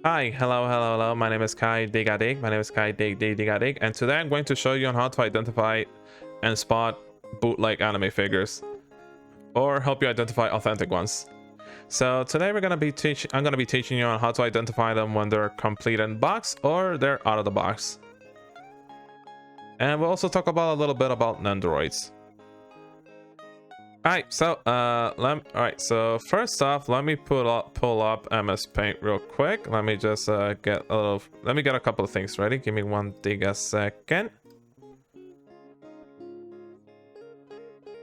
Hi, hello. My name is Kai Digadig. My name is Kai Digadig, and today I'm going to show you on how to identify and spot bootleg anime figures, or help you identify authentic ones. So today I'm gonna be teaching you on how to identify them when they're complete in box or they're out of the box. And we'll also talk about a little bit about Nendoroids. Alright, so first off, let me pull up MS Paint real quick. Let me just get a couple of things ready. Give me one second.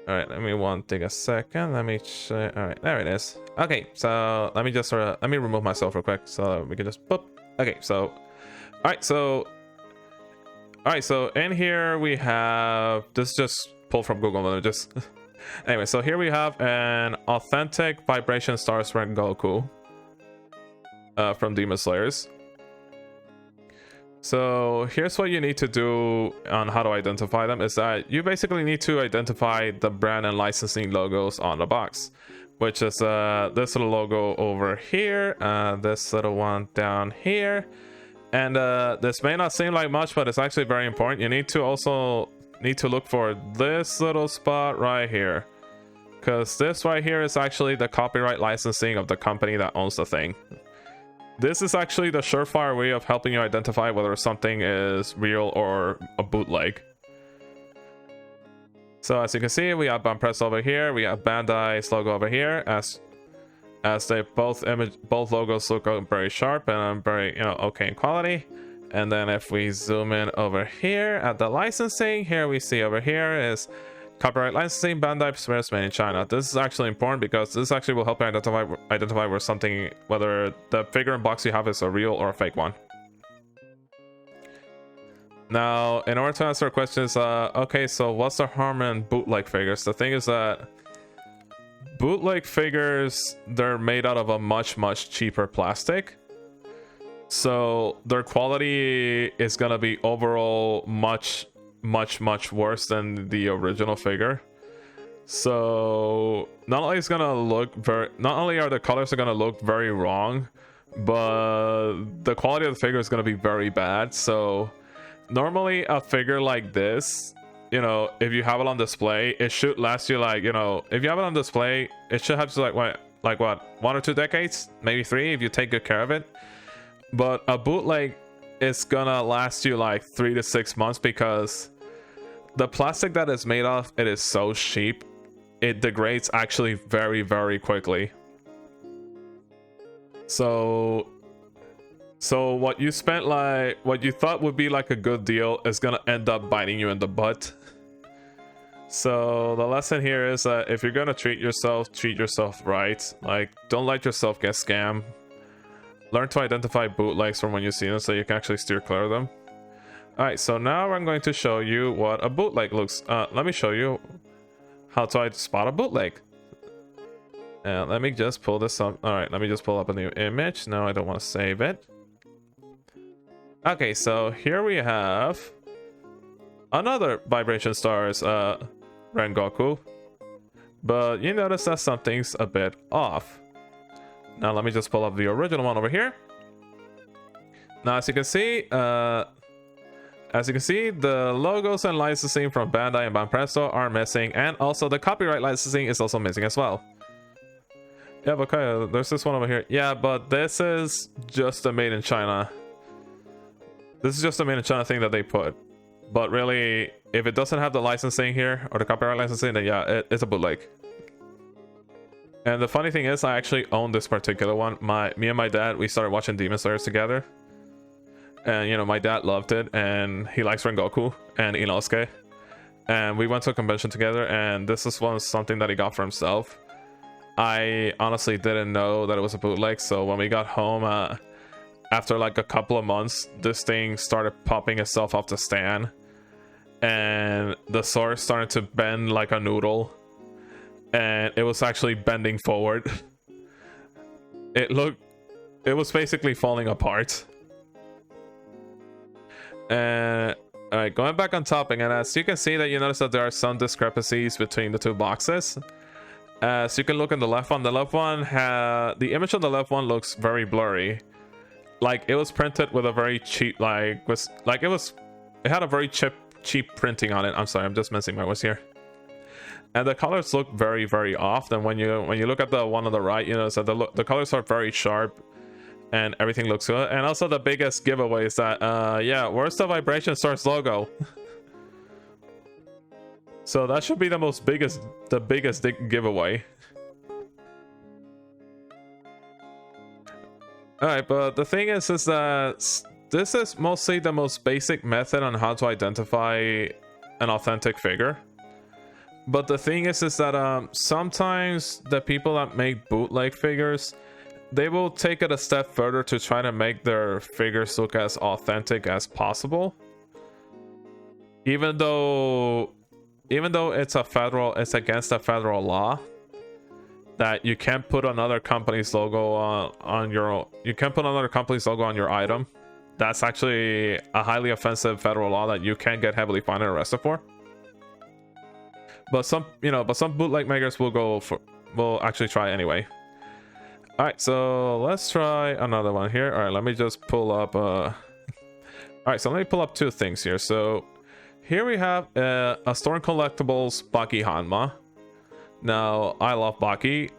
Alright, let me check. Alright, there it is. Okay, so let me remove myself real quick so we can just boop. Okay, so so in here we have this, just pulled from Google. Let me just anyway, so here we have an authentic Vibration Stars Rengoku from Demon Slayers. So here's what you need to do on how to identify them, is that you basically need to identify the brand and licensing logos on the box, which is this little logo over here, this little one down here, and this may not seem like much, but it's actually very important. You need to look for this little spot right here, because this right here is actually the copyright licensing of the company that owns the thing. This is actually the surefire way of helping you identify whether something is real or a bootleg. So as you can see, we have Banpresto over here, we have Bandai's logo over here, as they both logos look very sharp and very okay in quality. And then if we zoom in over here at the licensing, here we see over here is copyright licensing, Bandai Swears made in China. This is actually important because this actually will help you identify whether the figure in box you have is a real or a fake one. Now, in order to answer questions, okay, so what's the harm in bootleg figures? The thing is that bootleg figures, they're made out of a much cheaper plastic. So their quality is gonna be overall much worse than the original figure. So not only are the colors gonna look very wrong, but the quality of the figure is gonna be very bad. So normally a figure like this, if you have it on display, it should last you if you have it on display, it should have what 1 or 2 decades, maybe 3 if you take good care of it. But a bootleg is gonna last you 3 to 6 months, because the plastic that it's made of, it is so cheap, it degrades actually very quickly. So what you spent what you thought would be a good deal is gonna end up biting you in the butt. So the lesson here is that if you're gonna treat yourself right. Don't let yourself get scammed. Learn to identify bootlegs from when you see them so you can actually steer clear of them. Alright, so now I'm going to show you what a bootleg looks. Let me show you how to spot a bootleg. And let me just pull this up. Alright, let me just pull up a new image. No, I don't want to save it. Okay, so here we have another Vibration Stars Rengoku. But you notice that something's a bit off. Now let me just pull up the original one over here. Now as you can see, the logos and licensing from Bandai and Banpresto are missing, and also the copyright licensing is also missing as well. Yeah, but okay, there's this one over here. Yeah, but this is just a made in China. This is just a made in China thing that they put. But really, if it doesn't have the licensing here, or the copyright licensing, then yeah, it's a bootleg. And the funny thing is, I actually own this particular one. Me and my dad, we started watching Demon Slayers together. And my dad loved it, and he likes Rengoku and Inosuke. And we went to a convention together, and this is something that he got for himself. I honestly didn't know that it was a bootleg, so when we got home, after a couple of months, this thing started popping itself off the stand. And the sword started to bend like a noodle. And it was actually bending forward. It was basically falling apart. And alright, going back on topic, and as you can see that you notice that there are some discrepancies between the two boxes. So you can look in the left one. The image on the left one looks very blurry. like it was printed with a very cheap, like it had a very cheap printing on it. I'm sorry, I'm just messing my words here. And the colors look very, very off. And when you look at the one on the right, you know, so the colors are very sharp and everything looks good. And also the biggest giveaway is that yeah, where's the Vibration Source logo? So that should be the biggest giveaway. Alright, but the thing is that this is mostly the most basic method on how to identify an authentic figure. But the thing is that sometimes the people that make bootleg figures, they will take it a step further to try to make their figures look as authentic as possible. Even though it's against a federal law that you can't put another company's logo on your item. That's actually a highly offensive federal law that you can get heavily fined and arrested for. But some bootleg makers will actually try anyway. All right, so let's try another one here. All right, let me just pull up all right, so let me pull up two things here. So here we have a Storm Collectibles Baki Hanma. Now, I love Baki,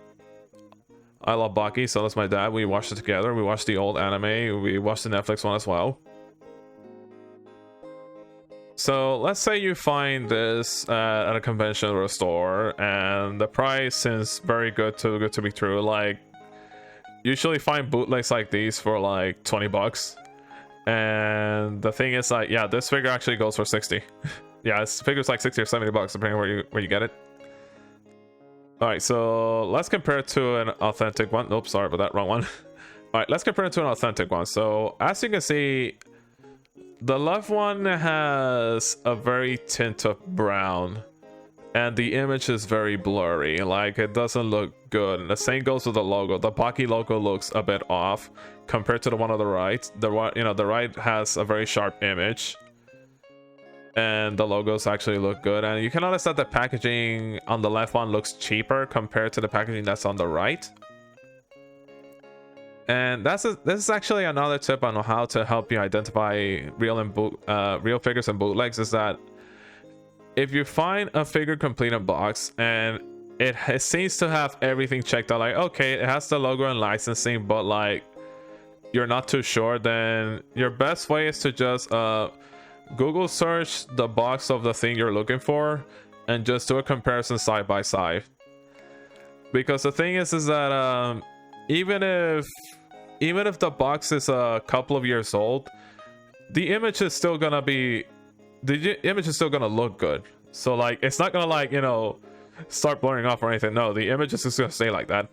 so that's my dad. We watched it together. We watched the old anime. We watched the Netflix one as well. So let's say you find this at a convention or a store, and the price seems very good to be true. Like, usually find bootlegs like these for like 20 bucks. And the thing is, like, yeah, this figure actually goes for 60. Yeah, this figure's like 60 or 70 bucks depending on where you get it. All right, so let's compare it to an authentic one. Oops, sorry about that, wrong one. All right, let's compare it to an authentic one. So as you can see, the left one has a very tint of brown, and the image is very blurry. Like, it doesn't look good. And the same goes with the logo. The Baki logo looks a bit off compared to the one on the right. The right has a very sharp image, and the logos actually look good. And you can notice that the packaging on the left one looks cheaper compared to the packaging that's on the right. And this is actually another tip on how to help you identify real figures and bootlegs, is that if you find a figure complete in box and it seems to have everything checked out, like, okay, it has the logo and licensing, but like you're not too sure, then your best way is to just Google search the box of the thing you're looking for and just do a comparison side by side. Because the thing is that even if the box is a couple of years old, the image is still gonna look good. So like, it's not gonna, like, you know, start blurring off or anything. No, the image is just gonna stay like that,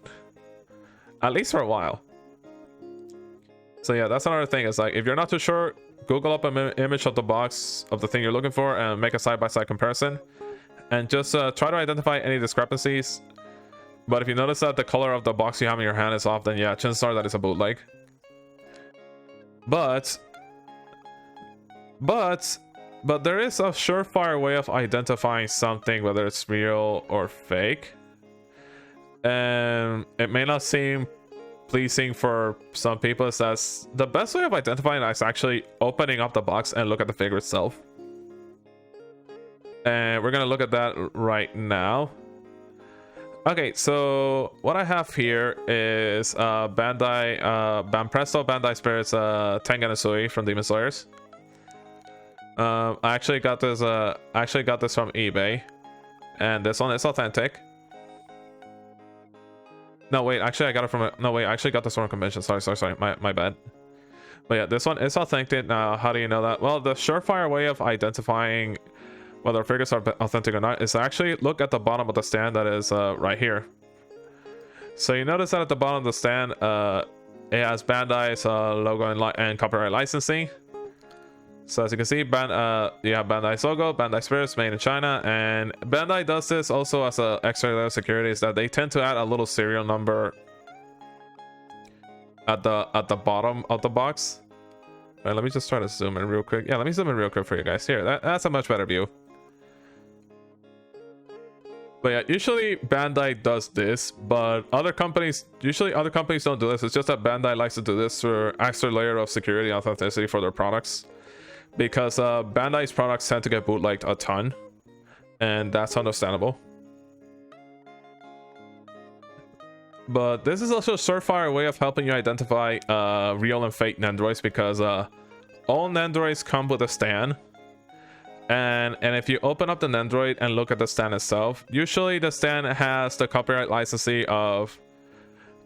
at least for a while. So yeah, that's another thing. Is like, if you're not too sure, Google up an image of the box of the thing you're looking for and make a side-by-side comparison, and just try to identify any discrepancies. But if you notice that the color of the box you have in your hand is off, then yeah, chances are that it's a bootleg. But there is a surefire way of identifying something, whether it's real or fake. And it may not seem pleasing for some people. Is that the best way of identifying is actually opening up the box and look at the figure itself. And we're gonna look at that right now. Okay, so what I have here is Bandai Banpresto Bandai Spirits Tengen Uzui from Demon Slayers. I actually got this from eBay, and this one is authentic. No wait, actually I got it from I actually got this from a convention. Sorry, my bad. But yeah, this one is authentic. Now, how do you know that? Well, the surefire way of identifying whether figures are authentic or not is actually look at the bottom of the stand that is right here. So you notice that at the bottom of the stand, it has Bandai's logo and copyright licensing. So as you can see, you have Bandai's logo, Bandai Spirits, made in China, and Bandai does this also as an extra layer of security, is that they tend to add a little serial number at the bottom of the box. All right, let me just try to zoom in real quick. Yeah, let me zoom in real quick for you guys. Here, that's a much better view. But yeah, usually Bandai does this, but usually other companies don't do this. It's just that Bandai likes to do this for extra layer of security and authenticity for their products. Because Bandai's products tend to get bootlegged a ton, and that's understandable. But this is also a surefire way of helping you identify real and fake Nendoroids, because all Nendoroids come with a stand. And if you open up the Nendoroid and look at the stand itself, usually the stand has the copyright licensing of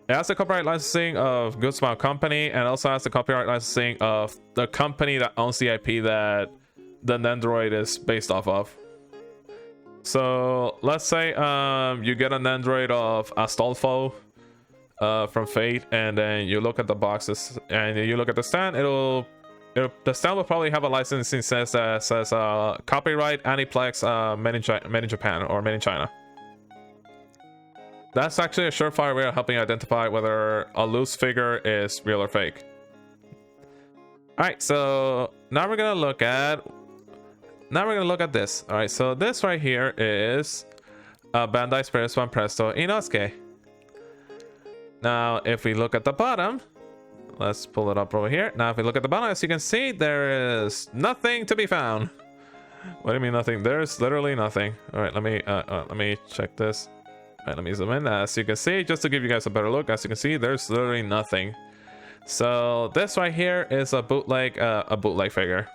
Goodsmile Company, and also has the copyright licensing of the company that owns the IP that the Nendoroid is based off of. So let's say you get a Nendoroid of Astolfo from Fate, and then you look at the boxes and you look at the stand. The stand will probably have a licensing that says copyright Aniplex made in Japan or made in China. That's actually a surefire way of helping identify whether a loose figure is real or fake. Alright, so now we're gonna look at this. Alright, so this right here is Bandai Spirits Banpresto Inosuke. Now if we look at the bottom, let's pull it up over here. Now if we look at the bottom, as you can see, there is nothing to be found. What do you mean nothing? There's literally nothing. Alright, let me check this. Alright, let me zoom in. As you can see, just to give you guys a better look, as you can see, there's literally nothing. So this right here is a bootleg figure.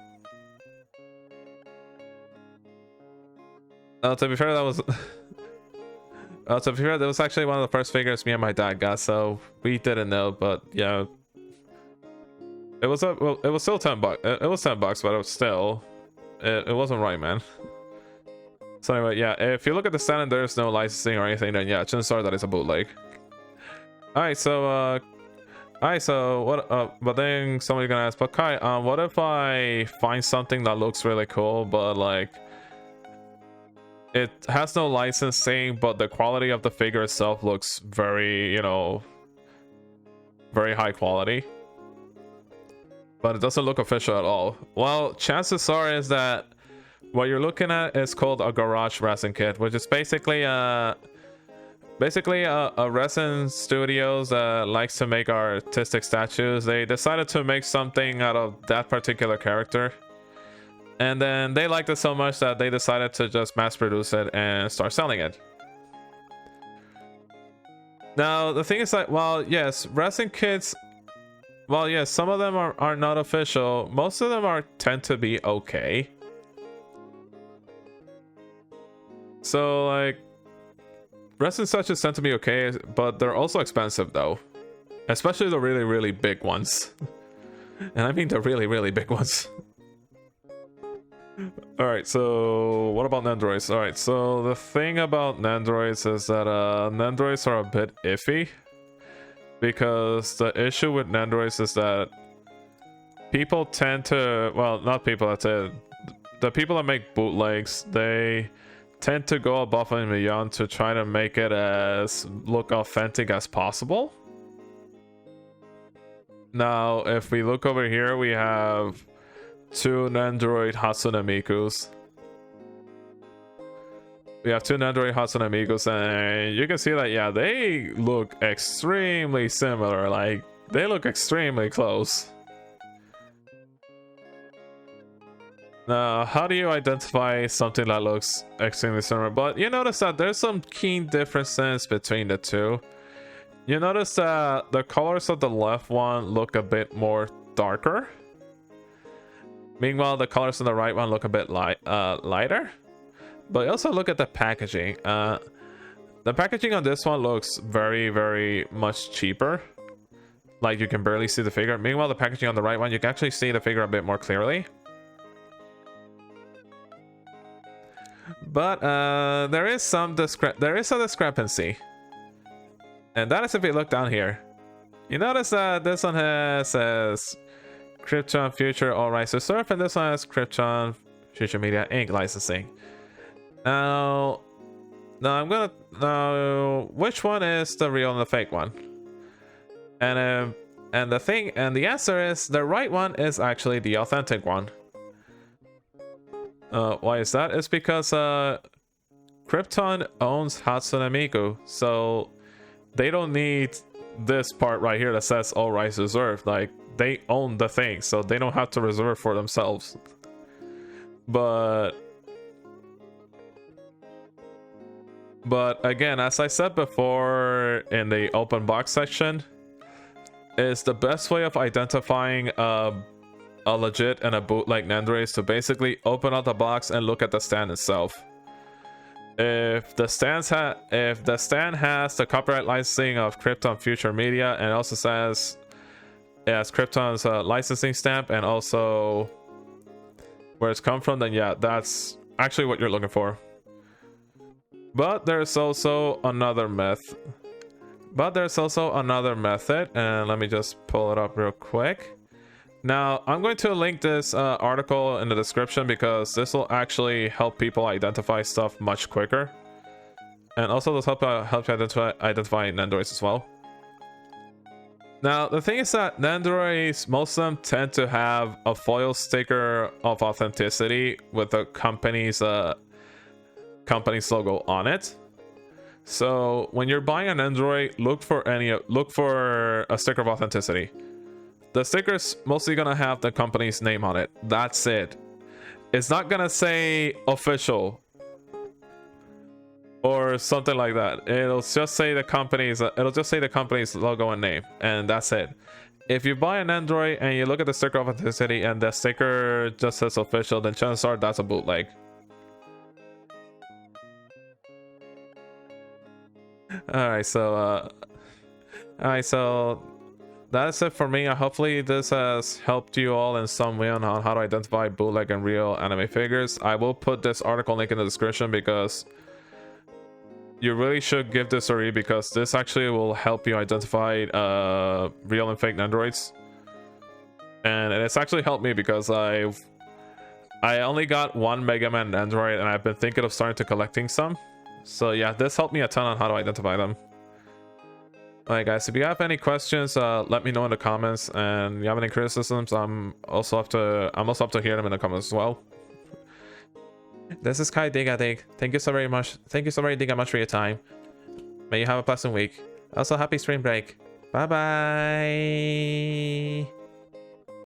To be fair, that was to be fair, that was actually one of the first figures me and my dad got, so we didn't know. But yeah, it was still $10. It was $10, but it was still, it wasn't right, man. So anyway, yeah, if you look at the stand and there's no licensing or anything, then yeah, chances are that it's a bootleg. Alright, so what? But then somebody's gonna ask, but Kai, what if I find something that looks really cool, but like it has no licensing, but the quality of the figure itself looks very, you know, very high quality, but it doesn't look official at all? Well, chances are is that what you're looking at is called a garage resin kit, which is basically a resin studios likes to make artistic statues. They decided to make something out of that particular character, and then they liked it so much that they decided to just mass produce it and start selling it. Now the thing is that, well, yes, resin kits, well, yes, some of them are not official. Most of them tend to be okay. So like resin statues tend to be okay, but they're also expensive though, especially the really, really big ones. And I mean the really, really big ones. Alright, so what about Nendoroids? Alright, so the thing about Nendoroids is that Nendoroids are a bit iffy, because the issue with Nendoroids is that people tend to, well, not people, that's it, the people that make bootlegs, they tend to go above and beyond to try to make it as look authentic as possible. Now if we look over here, we have two Nendoroid Hatsune Mikus. We have two Nendoroid Hatsune Mikus, and you can see that, yeah, they look extremely similar. Like, they look extremely close. Now, how do you identify something that looks extremely similar? But you notice that there's some keen differences between the two. You notice that the colors of the left one look a bit more darker. Meanwhile, the colors on the right one look a bit lighter. But also look at the packaging. The packaging on this one looks very, very much cheaper. Like, you can barely see the figure. Meanwhile, the packaging on the right one, you can actually see the figure a bit more clearly. But there is a discrepancy, and that is if you look down here. You notice that this one says Krypton Future All Rights Reserved, and this one has Krypton Future Media Inc. licensing. Now which one is the real and the fake one? And the answer is the right one is actually the authentic one. Why is that? It's because Krypton owns Hatsune Miku, so they don't need this part right here that says all rights reserved. Like, they own the thing, so they don't have to reserve for themselves. But again, as I said before in the open box section, is the best way of identifying a legit and a bootleg Nandroid is to basically open up the box and look at the stand itself. If the stand has the copyright licensing of Krypton Future Media, and also says it has Krypton's licensing stamp and also where it's come from, then yeah, that's actually what you're looking for. But there's also another method. And let me just pull it up real quick. Now, I'm going to link this article in the description because this will actually help people identify stuff much quicker. And also this help you identify Nandroids as well. Now, the thing is that Nandroids, most of them tend to have a foil sticker of authenticity with the company's logo on it. So when you're buying an Nandroid, look for a sticker of authenticity. The sticker's mostly gonna have the company's name on it. That's it. It's not gonna say official or something like that. It'll just say the company's logo and name, and that's it. If you buy an Android and you look at the sticker of authenticity and the sticker just says official, then chances are that's a bootleg. Alright, so that's it for me. Hopefully this has helped you all in some way on how to identify bootleg and real anime figures. I will put this article link in the description because you really should give this a read, because this actually will help you identify real and fake Nandroids. And it's actually helped me because I only got one Mega Man Android and I've been thinking of starting to collecting some. So yeah, this helped me a ton on how to identify them. Alright guys, if you have any questions, let me know in the comments, and if you have any criticisms, I'm also up to hear them in the comments as well. This is Kai Digadig. Thank you so very much for your time. May you have a pleasant week. Also, happy spring break. Bye bye.